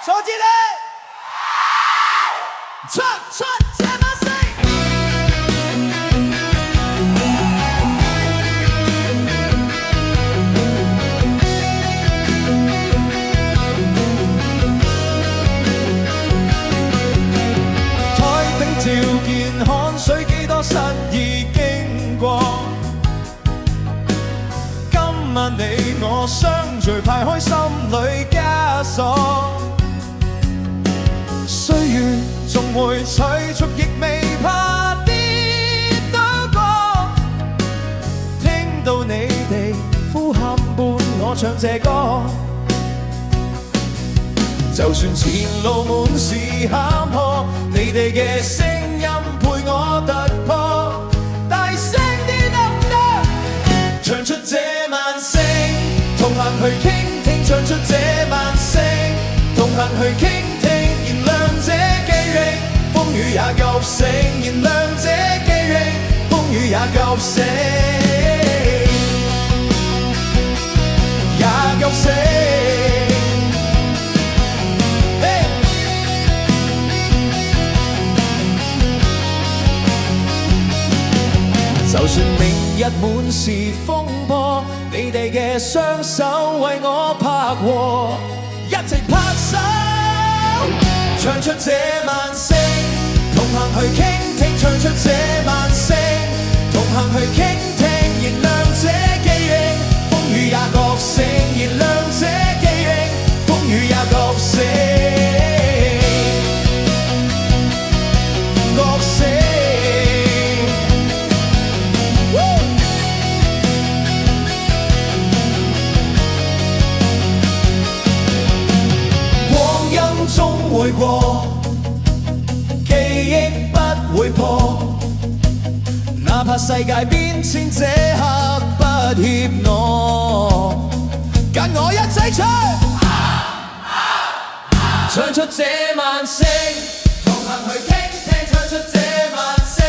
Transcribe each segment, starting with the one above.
坐住你，出這把聲。台頂照見汗水幾多失意經過。今晚你我相聚，排開心裏枷鎖。歲月總會催促，亦未怕跌倒過。聽到你哋呼喊伴我唱這歌，就算前路滿是坎坷，你哋嘅聲音陪我突破。大聲啲得唔得？唱出這晚聲，同行去傾聽，唱出這晚聲，同行去傾聽，燃亮這記憶，風雨也覺醒，燃亮這記憶，風雨也覺醒，也覺醒。就算明日滿是風波，你哋嘅雙手為我拍和，一齊拍手，唱出這晚聲，同行去傾聽，唱出這晚聲，同行去傾聽，燃亮這記憶，風雨也覺醒，燃亮這記憶，風雨也覺醒，覺醒。會過，記憶不會破，哪怕世界變遷，這刻不怯懦，跟我一齊唱，唱出這晚聲，同行去傾聽，唱出這晚聲，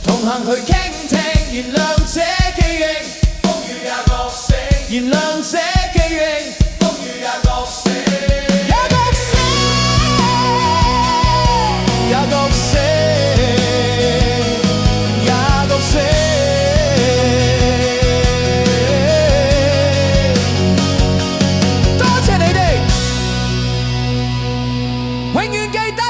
同行去傾聽，燃亮這記憶，風雨也覺醒，燃亮這記憶，風雨也覺醒。永遠記得。